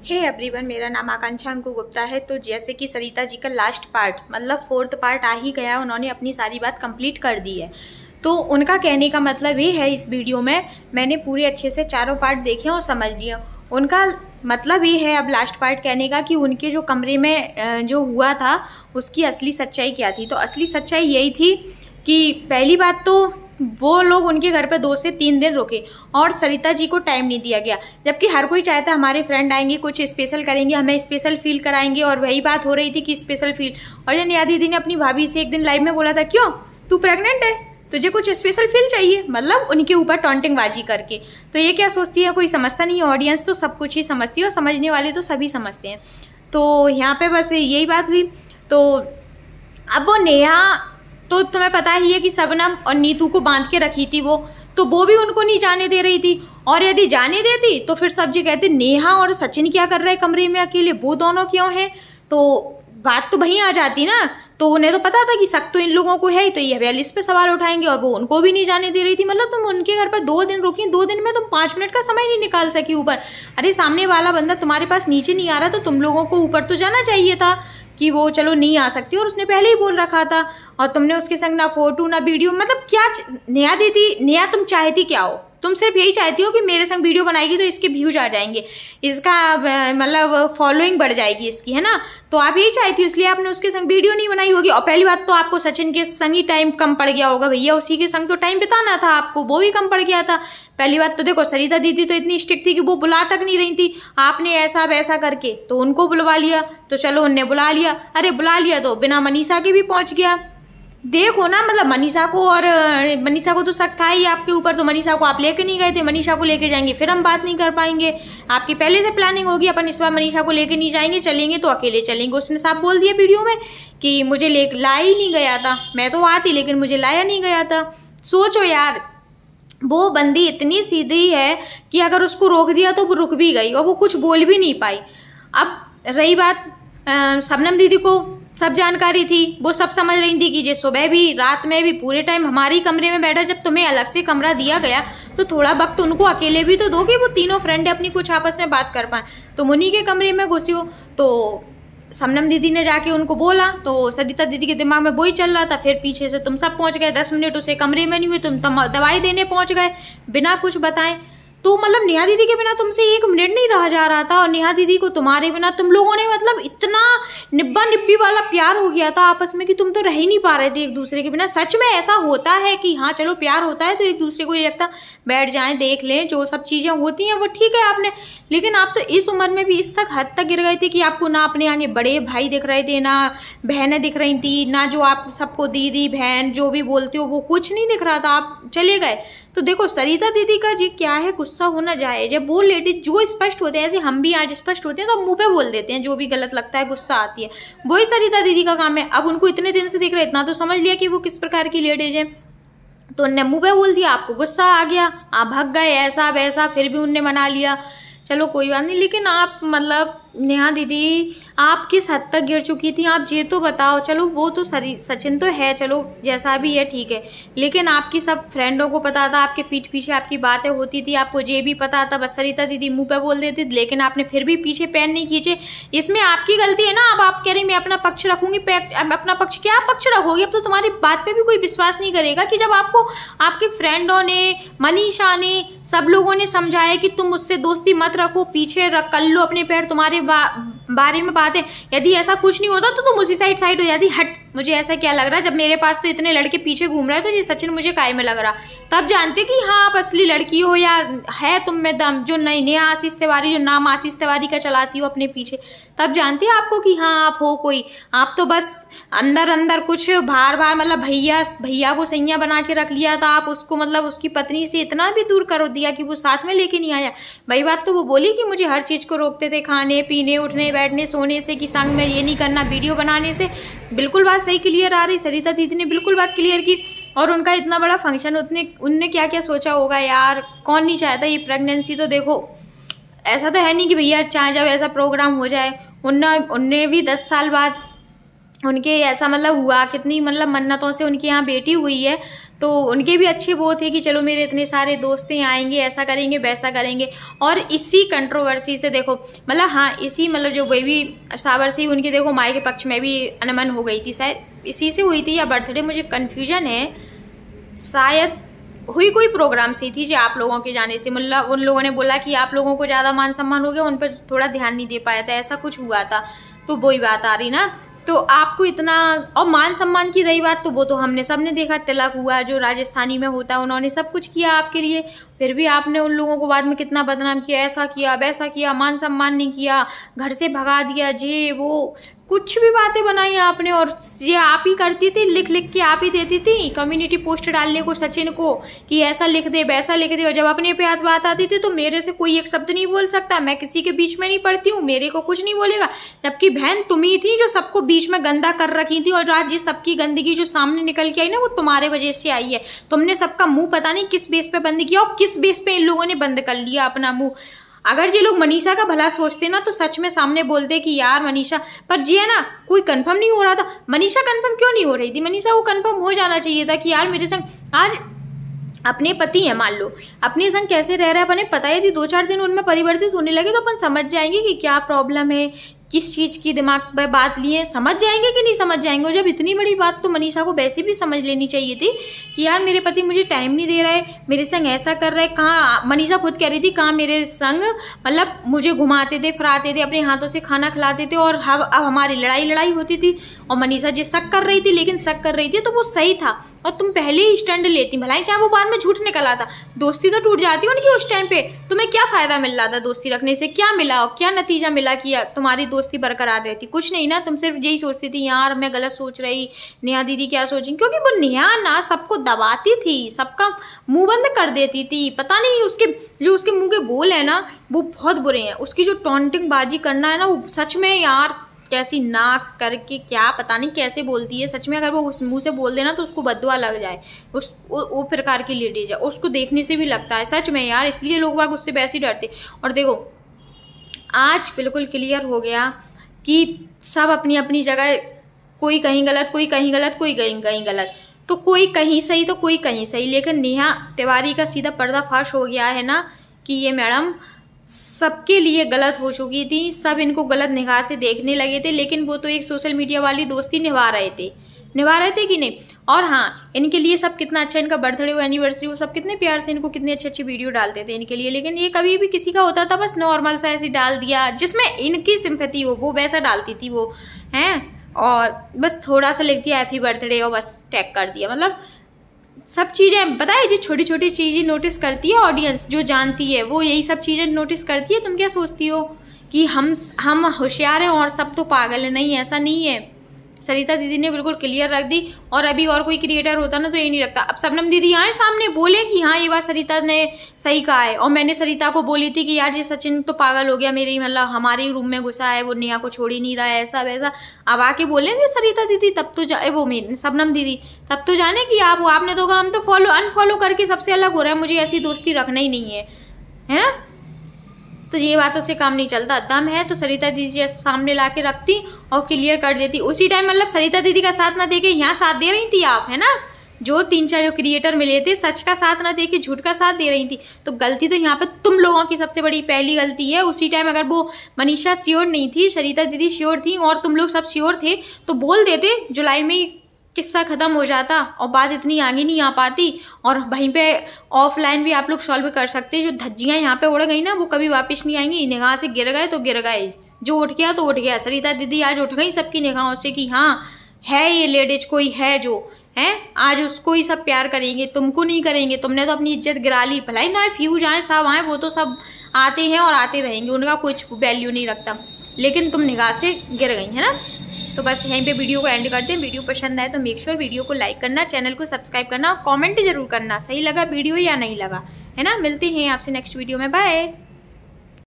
Hey everyone, मेरा नाम आकांक्षा अंकु गुप्ता है। तो जैसे कि सरिता जी का लास्ट पार्ट मतलब 4th पार्ट आ ही गया, उन्होंने अपनी सारी बात कंप्लीट कर दी है। तो उनका कहने का मतलब ये है, इस वीडियो में मैंने पूरे अच्छे से चारों पार्ट देखे और समझ लिया। उनका मतलब ये है अब लास्ट पार्ट कहने का कि उनके जो कमरे में जो हुआ था उसकी असली सच्चाई क्या थी। तो असली सच्चाई यही थी कि पहली बात तो वो लोग उनके घर पे 2 से 3 दिन रुके और सरिता जी को टाइम नहीं दिया गया, जबकि हर कोई चाहता है हमारे फ्रेंड आएंगे, कुछ स्पेशल करेंगे, हमें स्पेशल फील कराएंगे। और वही बात हो रही थी कि स्पेशल फील। और जब नेहा दीदी ने अपनी भाभी से एक दिन लाइव में बोला था, क्यों तू प्रेग्नेंट है, तुझे कुछ स्पेशल फील चाहिए, मतलब उनके ऊपर टॉन्टिंग बाजी करके। तो ये क्या सोचती है, कोई समझता नहीं है। ऑडियंस तो सब कुछ ही समझती है और समझने वाले तो सभी समझते हैं। तो यहाँ पे बस यही बात हुई। तो अब वो नेहा, तो तुम्हें पता ही है कि शबनम और नीतू को बांध के रखी थी वो भी उनको नहीं जाने दे रही थी। और यदि जाने देती तो फिर सब जी कहते नेहा और सचिन क्या कर रहे हैं कमरे में अकेले, वो दोनों क्यों हैं। तो बात तो वहीं आ जाती ना। तो उन्हें तो पता था कि शक तो इन लोगों को है ही, तो ये हवेली इस पे सवाल उठाएंगे और वो उनको भी नहीं जाने दे रही थी। मतलब तुम उनके घर पर 2 दिन रुकी, 2 दिन में तुम 5 मिनट का समय नहीं निकाल सकी ऊपर। अरे सामने वाला बंदा तुम्हारे पास नीचे नहीं आ रहा तो तुम लोगों को ऊपर तो जाना चाहिए था कि वो चलो नहीं आ सकती, और उसने पहले ही बोल रखा था। और तुमने उसके संग ना फोटो ना वीडियो, मतलब क्या नेहा दीदी, नेहा तुम चाहती क्या हो? तुम सिर्फ यही चाहती हो कि मेरे संग वीडियो बनाएगी तो इसके व्यूज आ जाएंगे, इसका मतलब फॉलोइंग बढ़ जाएगी इसकी, है ना। तो आप यही चाहती हो, इसलिए आपने उसके संग वीडियो नहीं बनाई होगी। और पहली बात तो आपको सचिन के संग ही टाइम कम पड़ गया होगा भैया, उसी के संग तो टाइम बिताना था आपको, वो भी कम पड़ गया था। पहली बात तो देखो, सरिता दीदी तो इतनी स्ट्रिक्ट थी कि वो बुला तक नहीं रही थी। आपने ऐसा वैसा करके तो उनको बुलवा लिया, तो चलो उनने बुला लिया। अरे बुला लिया तो बिना मनीषा के भी पहुंच गया। देखो ना, मतलब मनीषा को तो शक था ही आपके ऊपर, तो मनीषा को आप लेके नहीं गए थे। मनीषा को लेके जाएंगे फिर हम बात नहीं कर पाएंगे। आपकी पहले से प्लानिंग होगी अपन इस बार मनीषा को लेके नहीं जाएंगे, चलेंगे तो अकेले चलेंगे। उसने साफ बोल दिया वीडियो में कि मुझे ला ही नहीं गया था, मैं तो आती लेकिन मुझे लाया नहीं गया था। सोचो यार, वो बंदी इतनी सीधी है कि अगर उसको रोक दिया तो वो रुक भी गई और वो कुछ बोल भी नहीं पाई। अब रही बात शबनम दीदी को सब जानकारी थी, वो सब समझ रही थी कि जे सुबह भी रात में भी पूरे टाइम हमारे ही कमरे में बैठा। जब तुम्हें अलग से कमरा दिया गया तो थोड़ा वक्त उनको अकेले भी तो दो कि वो तीनों फ्रेंड अपनी कुछ आपस में बात कर पाए। तुम उन्हीं के कमरे में घुसी हो। तो शबनम दीदी ने जाके उनको बोला तो सरिता दीदी के दिमाग में वही चल रहा था। फिर पीछे से तुम सब पहुंच गए, 10 मिनट उसे कमरे में नहीं हुए, तुम दवाई देने पहुंच गए बिना कुछ बताए। तो मतलब नेहा दीदी के बिना तुमसे 1 मिनट नहीं रहा जा रहा था, और नेहा दीदी को तुम्हारे बिना तुम लोगों ने मतलब इतना निब्बा निब्बी वाला प्यार हो गया था आपस में कि तुम तो रह ही नहीं पा रहे थे एक दूसरे के बिना। सच में ऐसा होता है कि हाँ चलो प्यार होता है तो एक दूसरे को ये लगता बैठ जाएं देख लें, जो सब चीजें होती हैं वो ठीक है आपने। लेकिन आप तो इस उम्र में भी इस तक हद तक गिर गए थे कि आपको ना अपने आगे बड़े भाई दिख रहे थे, ना बहनें दिख रही थी, ना जो आप सबको दीदी बहन जो भी बोलते हो वो कुछ नहीं दिख रहा था, आप चले गए। तो देखो सरिता दीदी का जी क्या है, गुस्सा होना जायज है। वो लेडीज जो स्पष्ट होते हैं, ऐसे हम भी आज स्पष्ट होते हैं तो मुंह पे बोल देते हैं जो भी गलत लगता है, गुस्सा आती है, वही सरिता दीदी का काम है। अब उनको इतने दिन से दिख रहे, इतना तो समझ लिया कि वो किस प्रकार की लेडीज है, तो उनने मुंह पे बोल दिया, आपको गुस्सा आ गया, आप भाग गए ऐसा वैसा, फिर भी उनने मना लिया, चलो कोई बात नहीं। लेकिन आप मतलब नेहा दीदी आप किस हद तक गिर चुकी थी, आप ये तो बताओ। चलो वो तो सचिन तो है, चलो जैसा भी है ठीक है, लेकिन आपकी सब फ्रेंडों को पता था, आपके पीठ पीछे आपकी बातें होती थी, आपको ये भी पता था। बस सरिता दीदी मुंह पे बोल देती, लेकिन आपने फिर भी पीछे पैर नहीं खींचे। इसमें आपकी गलती है ना। अब आप कह रही मैं अपना पक्ष रखूंगी, अपना पक्ष क्या पक्ष रखोगी? अब तो तुम्हारी बात पे भी कोई विश्वास नहीं करेगा कि जब आपको आपके फ्रेंडों ने, मनीषा ने, सब लोगों ने समझाया कि तुम मुझसे दोस्ती मत रखो, पीछे रख कर लो अपने पैर, तुम्हारे बारे में बातें। यदि ऐसा कुछ नहीं होता तो तुम उसी साइड हो जाती, हट मुझे ऐसा क्या लग रहा है, जब मेरे पास तो इतने लड़के पीछे घूम रहे हैं तो ये सचिन मुझे काय में लग रहा। तब जानते कि हाँ आप असली लड़की हो या है तुम में दम, जो नई नेहा आशीष तिवारी, जो नाम आशीष तिवारी का चलाती हो अपने पीछे, तब जानते आपको कि हाँ आप हो कोई। आप तो बस अंदर अंदर कुछ बार मतलब भैया को सैया बना के रख लिया था। आप उसको मतलब उसकी पत्नी से इतना भी दूर कर दिया कि वो साथ में लेके नहीं आया। वही बात तो वो बोली कि मुझे हर चीज को रोकते थे, खाने पीने उठने बैठने सोने से, कि संग में ये नहीं करना, वीडियो बनाने से। बिल्कुल बात सही क्लियर आ रही, सरिता दीदी ने बिल्कुल बात क्लियर की। और उनका इतना बड़ा फंक्शन, उनने क्या क्या सोचा होगा यार, कौन नहीं चाहता ये प्रेगनेंसी। तो देखो ऐसा तो है नहीं कि भैया चाहे जब ऐसा प्रोग्राम हो जाए, उनने भी 10 साल बाद उनके ऐसा मतलब हुआ, कितनी मतलब मन्नतों से उनके यहाँ बेटी हुई है, तो उनके भी अच्छे वो थे कि चलो मेरे इतने सारे दोस्त हैं, आएंगे, ऐसा करेंगे वैसा करेंगे। और इसी कंट्रोवर्सी से देखो मतलब हाँ इसी मतलब जो बेबी शावर थी उनकी देखो माई के पक्ष में भी अनमन हो गई थी, शायद इसी से हुई थी या बर्थडे, मुझे कन्फ्यूजन है, शायद हुई कोई प्रोग्राम से थी जो आप लोगों के जाने से मतलब उन लोगों ने बोला कि आप लोगों को ज़्यादा मान सम्मान हो गया, उन पर थोड़ा ध्यान नहीं दे पाया था, ऐसा कुछ हुआ था। तो वही बात आ रही ना, तो आपको इतना, और मान सम्मान की रही बात तो वो तो हमने सबने देखा, तिलक हुआ जो राजस्थानी में होता है, उन्होंने सब कुछ किया आपके लिए, फिर भी आपने उन लोगों को बाद में कितना बदनाम किया, ऐसा किया वैसा किया, मान सम्मान नहीं किया, घर से भगा दिया, जे वो कुछ भी बातें बनाई आपने। और ये आप ही करती थी, लिख लिख के आप ही देती थी कम्युनिटी पोस्ट डालने को सचिन को कि ऐसा लिख दे वैसा लिख दे, और जब अपने पे बात आती थी तो मेरे से कोई एक शब्द नहीं बोल सकता, मैं किसी के बीच में नहीं पड़ती हूँ, मेरे को कुछ नहीं बोलेगा। जबकि बहन तुम ही थी जो सबको बीच में गंदा कर रखी थी, और आज ये सबकी गंदगी जो सामने निकल के आई ना वो तुम्हारे वजह से आई है। तुमने सबका मुंह पता नहीं किस बेस पे बंद किया, और किस बेस पे इन लोगों ने बंद कर लिया अपना मुंह। अगर ये लोग मनीषा का भला सोचते ना तो सच में सामने बोलते कि यार मनीषा, पर जी है ना कोई कंफर्म नहीं हो रहा था। मनीषा कंफर्म क्यों नहीं हो रही थी? मनीषा को कंफर्म हो जाना चाहिए था कि यार मेरे संग आज अपने पति है, मान लो अपने संग कैसे रह रहा है अपने पता ही थी, 2-4 दिन उनमें परिवर्तित होने लगे तो अपन समझ जाएंगे कि क्या प्रॉब्लम है, किस चीज़ की दिमाग पे बात लिए, समझ जाएंगे कि नहीं समझ जाएंगे। और जब इतनी बड़ी बात तो मनीषा को वैसे भी समझ लेनी चाहिए थी कि यार मेरे पति मुझे टाइम नहीं दे रहा है, मेरे संग ऐसा कर रहा है। कहाँ मनीषा खुद कह रही थी कहाँ मेरे संग मतलब मुझे घुमाते थे फिराते थे, अपने हाथों से खाना खिलाते थे, और अब हमारी लड़ाई होती थी। और मनीषा जी शक कर रही थी, लेकिन शक कर रही थी तो वो सही था, और तुम पहले ही स्टैंड लेती, भलाई चाहे वो बाद में झूठ निकल आता, दोस्ती तो टूट जाती उनकी उस टाइम पे। तुम्हें क्या फायदा मिल रहा था दोस्ती रखने से? क्या मिला और क्या नतीजा मिला कि तुम्हारी दोस्ती बरकरार रहती? कुछ नहीं ना, तुम सिर्फ यही सोचती थी यार मैं गलत सोच रही, नेहा दीदी क्या सोचेंगी, क्योंकि वो नेहा ना सबको दबाती थी, सबका मुंह बंद कर देती थी। पता नहीं उसके जो उसके मुंह के बोल है ना वो बहुत बुरे हैं, उसकी जो टॉन्टिंग बाजी करना है ना वो सच में यार कैसी नाक करके क्या पता नहीं कैसे बोलती है सच में। अगर वो उस मुंह से बोल देना तो उसको बददुआ लग जाए, वो प्रकार की लेडीज है, उसको देखने से भी लगता है सच में यार, इसलिए लोग बाग उससे वैसे ही डरते। और देखो आज बिल्कुल क्लियर हो गया कि सब अपनी अपनी जगह, कोई कहीं गलत कोई कहीं गलत कोई कहीं गलत, तो कोई कहीं सही तो कोई कहीं सही। लेकिन नेहा तिवारी का सीधा पर्दाफाश हो गया है ना कि ये मैडम सबके लिए गलत हो चुकी थी, सब इनको गलत निगाह से देखने लगे थे, लेकिन वो तो एक सोशल मीडिया वाली दोस्ती निभा रहे थे कि नहीं। और हाँ इनके लिए सब कितना अच्छा, इनका बर्थडे हो एनिवर्सरी हो सब कितने प्यार से इनको कितने अच्छे वीडियो डालते थे इनके लिए। लेकिन ये कभी भी किसी का होता था बस नॉर्मल सा ऐसे डाल दिया, जिसमें इनकी सिंपैथी हो वो वैसा डालती थी वो हैं, और बस थोड़ा सा लिख दिया हैप्पी बर्थडे और बस टैग कर दिया। मतलब सब चीज़ें पता है, जो छोटी छोटी चीज़ें नोटिस करती है ऑडियंस, जो जानती है वो यही सब चीज़ें नोटिस करती है। तुम क्या सोचती हो कि हम होशियार हैं और सब तो पागल है? नहीं, ऐसा नहीं है। सरिता दीदी ने बिल्कुल क्लियर रख दी, और अभी और कोई क्रिएटर होता ना तो ये नहीं रखता। अब शबनम दीदी आए सामने बोले कि हाँ ये बात सरिता ने सही कहा है, और मैंने सरिता को बोली थी कि यार ये सचिन तो पागल हो गया, मेरी मतलब हमारे रूम में घुसा है, वो नेहा को छोड़ ही नहीं रहा है, ऐसा वैसा। अब आके बोलेंगे सरिता दीदी तब तो वो शबनम दीदी तब तो जाने कि आपने तो कहा हम तो अनफॉलो करके सबसे अलग हो रहा है, मुझे ऐसी दोस्ती रखना ही नहीं है ना। तो ये बातों से काम नहीं चलता, दम है तो सरिता दीदी सामने ला के रखती और क्लियर कर देती उसी टाइम। मतलब सरिता दीदी का साथ ना देके यहाँ साथ दे रही थी आप, है ना, जो 3-4 जो क्रिएटर मिले थे सच का साथ ना देके झूठ का साथ दे रही थी। तो गलती तो यहाँ पे तुम लोगों की सबसे बड़ी पहली गलती है। उसी टाइम अगर वो मनीषा श्योर नहीं थी, सरिता दीदी श्योर थी और तुम लोग सब श्योर थे तो बोल देते, जुलाई में किस्सा खत्म हो जाता और बात इतनी आगे नहीं आ पाती, और वहीं पे ऑफलाइन भी आप लोग सॉल्व कर सकते। जो धज्जियाँ यहाँ पे उड़ गई ना वो कभी वापस नहीं आएंगी, निगाह से गिर गए तो गिर गए, जो उठ गया तो उठ गया। सरिता दीदी आज उठ गई सबकी निगाहों से कि हाँ है ये लेडीज कोई है जो है, आज उसको ही सब प्यार करेंगे, तुमको नहीं करेंगे, तुमने तो अपनी इज्जत गिरा ली। भलाई ना फ्यूज आए सब आए, वो तो सब आते हैं और आते रहेंगे, उनका कुछ वैल्यू नहीं रखता, लेकिन तुम निगाह से गिर गई है ना। तो बस यहीं पे वीडियो को एंड करते हैं। वीडियो पसंद आए तो मेक श्योर वीडियो को लाइक करना, चैनल को सब्सक्राइब करना और कमेंट जरूर करना सही लगा वीडियो या नहीं लगा, है ना। मिलते हैं आपसे नेक्स्ट वीडियो में, बाय।